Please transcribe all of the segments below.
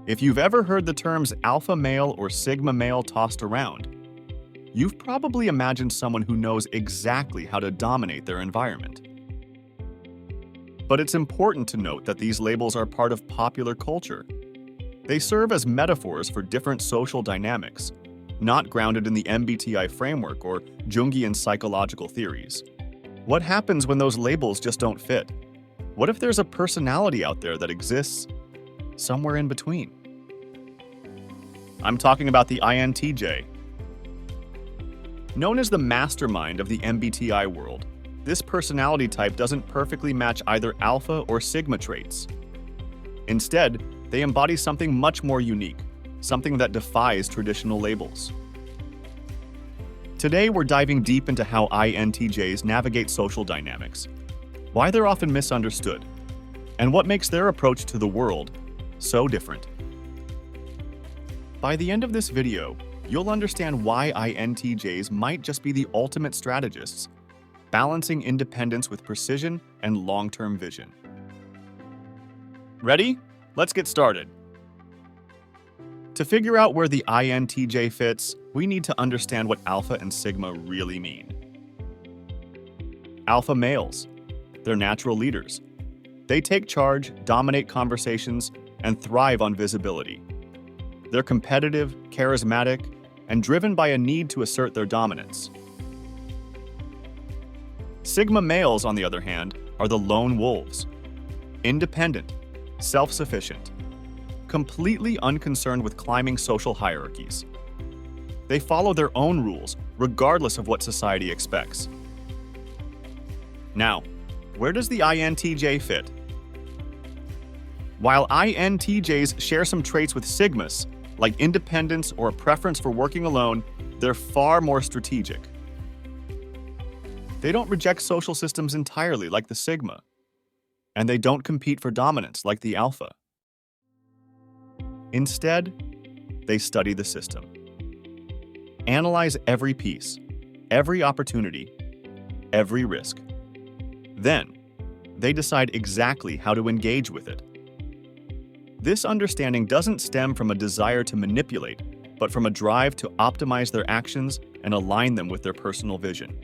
If you've ever heard the terms alpha male or sigma male tossed around, you've probably imagined someone who knows exactly how to dominate their environment. But it's important to note that these labels are part of popular culture. They serve as metaphors for different social dynamics, not grounded in the MBTI framework or Jungian psychological theories. What happens when those labels just don't fit? What if there's a personality out there that exists somewhere in between? I'm talking about the INTJ. Known as the mastermind of the MBTI world, this personality type doesn't perfectly match either alpha or sigma traits. Instead, they embody something much more unique, something that defies traditional labels. Today, we're diving deep into how INTJs navigate social dynamics, why they're often misunderstood, and what makes their approach to the world so different. By the end of this video, you'll understand why INTJs might just be the ultimate strategists, balancing independence with precision and long-term vision. Ready? Let's get started. To figure out where the INTJ fits, we need to understand what alpha and sigma really mean. Alpha males. They're natural leaders. They take charge, dominate conversations, and thrive on visibility. They're competitive, charismatic, and driven by a need to assert their dominance. Sigma males, on the other hand, are the lone wolves. Independent, self-sufficient, completely unconcerned with climbing social hierarchies. They follow their own rules, regardless of what society expects. Now, where does the INTJ fit? While INTJs share some traits with Sigmas, like independence or a preference for working alone, they're far more strategic. They don't reject social systems entirely like the Sigma, and they don't compete for dominance like the Alpha. Instead, they study the system. Analyze every piece, every opportunity, every risk. Then, they decide exactly how to engage with it. This understanding doesn't stem from a desire to manipulate, but from a drive to optimize their actions and align them with their personal vision.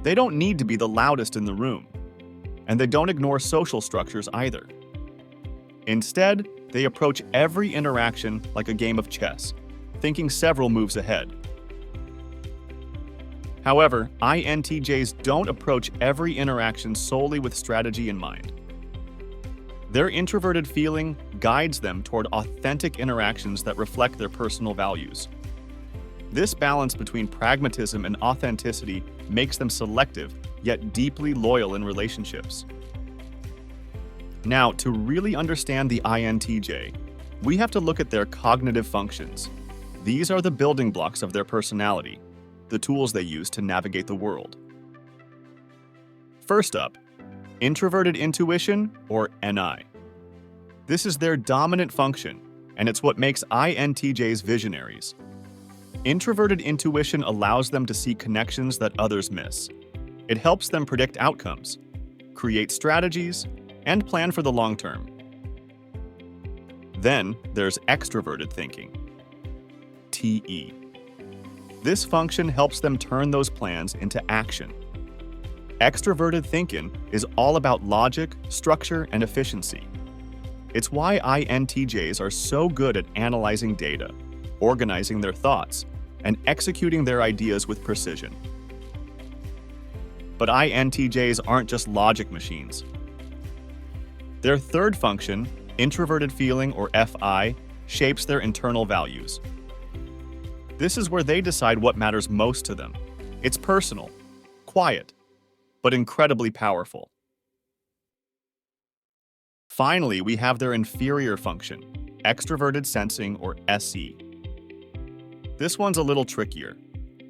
They don't need to be the loudest in the room, and they don't ignore social structures either. Instead, they approach every interaction like a game of chess, thinking several moves ahead. However, INTJs don't approach every interaction solely with strategy in mind. Their introverted feeling guides them toward authentic interactions that reflect their personal values. This balance between pragmatism and authenticity makes them selective, yet deeply loyal in relationships. Now, to really understand the INTJ, we have to look at their cognitive functions. These are the building blocks of their personality, the tools they use to navigate the world. First up, introverted intuition, or NI. This is their dominant function, and it's what makes INTJs visionaries. Introverted intuition allows them to see connections that others miss. It helps them predict outcomes, create strategies, and plan for the long term. Then there's extroverted thinking, TE. This function helps them turn those plans into action. Extroverted thinking is all about logic, structure, and efficiency. It's why INTJs are so good at analyzing data, organizing their thoughts, and executing their ideas with precision. But INTJs aren't just logic machines. Their third function, introverted feeling, or FI, shapes their internal values. This is where they decide what matters most to them. It's personal, quiet, but incredibly powerful. Finally, we have their inferior function, extroverted sensing, or SE. This one's a little trickier.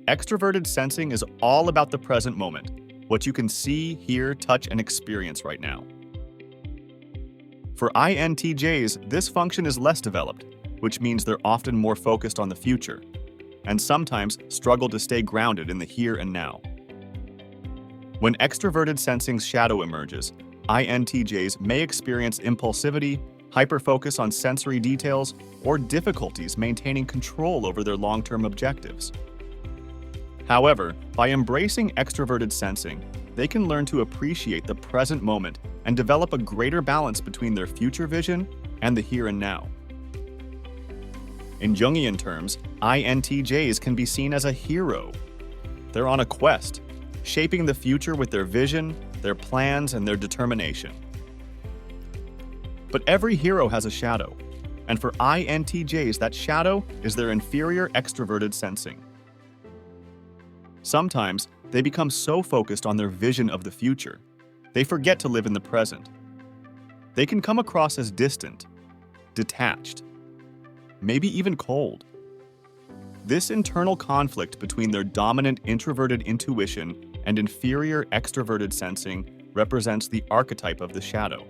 Extroverted sensing is all about the present moment, what you can see, hear, touch, and experience right now. For INTJs, this function is less developed, which means they're often more focused on the future, and sometimes struggle to stay grounded in the here and now. When extroverted sensing's shadow emerges, INTJs may experience impulsivity, hyperfocus on sensory details, or difficulties maintaining control over their long-term objectives. However, by embracing extroverted sensing, they can learn to appreciate the present moment and develop a greater balance between their future vision and the here and now. In Jungian terms, INTJs can be seen as a hero. They're on a quest, shaping the future with their vision, their plans, and their determination. But every hero has a shadow, and for INTJs, that shadow is their inferior extroverted sensing. Sometimes, they become so focused on their vision of the future, they forget to live in the present. They can come across as distant, detached, maybe even cold. This internal conflict between their dominant introverted intuition and inferior extroverted sensing represents the archetype of the shadow.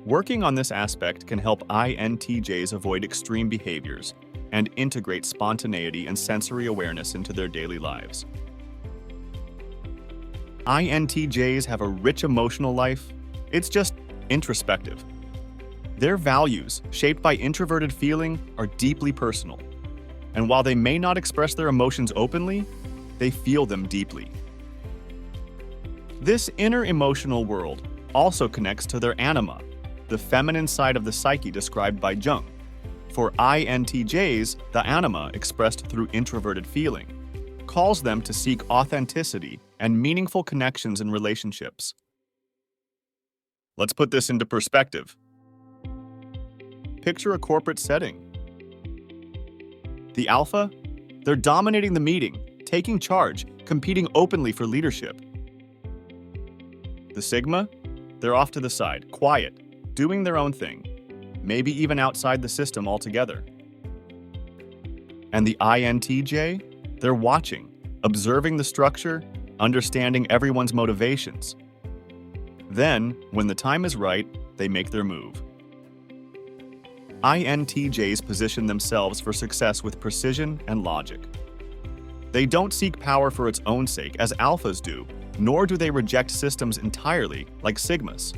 Working on this aspect can help INTJs avoid extreme behaviors and integrate spontaneity and sensory awareness into their daily lives. INTJs have a rich emotional life. It's just introspective. Their values, shaped by introverted feeling, are deeply personal. And while they may not express their emotions openly, they feel them deeply. This inner emotional world also connects to their anima, the feminine side of the psyche described by Jung. For INTJs, the anima, expressed through introverted feeling, calls them to seek authenticity and meaningful connections in relationships. Let's put this into perspective. Picture a corporate setting. The alpha, they're dominating the meeting, taking charge, competing openly for leadership. The sigma, they're off to the side, quiet, doing their own thing, maybe even outside the system altogether. And the INTJ, they're watching, observing the structure, understanding everyone's motivations. Then, when the time is right, they make their move. INTJs position themselves for success with precision and logic. They don't seek power for its own sake, as alphas do, nor do they reject systems entirely, like sigmas.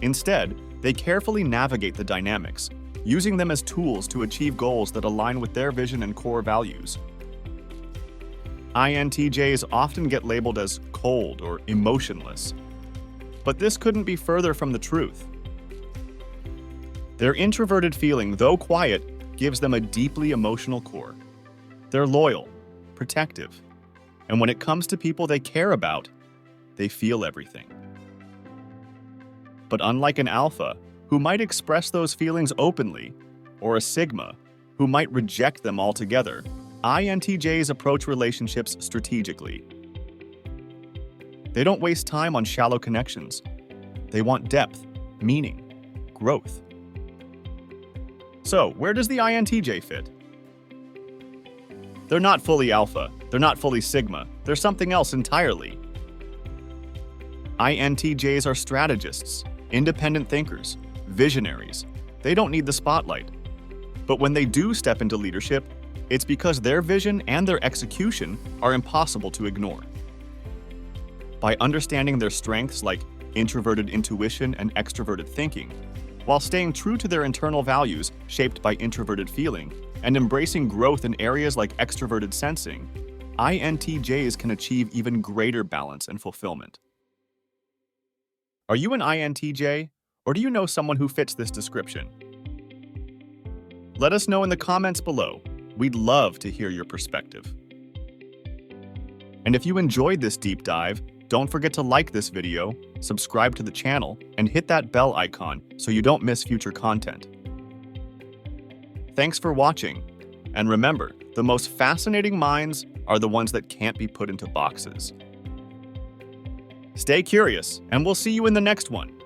Instead, they carefully navigate the dynamics, using them as tools to achieve goals that align with their vision and core values. INTJs often get labeled as cold or emotionless, but this couldn't be further from the truth. Their introverted feeling, though quiet, gives them a deeply emotional core. They're loyal, protective, and when it comes to people they care about, they feel everything. But unlike an alpha, who might express those feelings openly, or a sigma, who might reject them altogether, INTJs approach relationships strategically. They don't waste time on shallow connections. They want depth, meaning, growth. So, where does the INTJ fit? They're not fully alpha, they're not fully sigma, they're something else entirely. INTJs are strategists, independent thinkers, visionaries. They don't need the spotlight. But when they do step into leadership, it's because their vision and their execution are impossible to ignore. By understanding their strengths like introverted intuition and extroverted thinking, while staying true to their internal values shaped by introverted feeling, and embracing growth in areas like extroverted sensing, INTJs can achieve even greater balance and fulfillment. Are you an INTJ, or do you know someone who fits this description? Let us know in the comments below. We'd love to hear your perspective. And if you enjoyed this deep dive, don't forget to like this video, subscribe to the channel, and hit that bell icon so you don't miss future content. Thanks for watching, and remember, the most fascinating minds are the ones that can't be put into boxes. Stay curious, and we'll see you in the next one.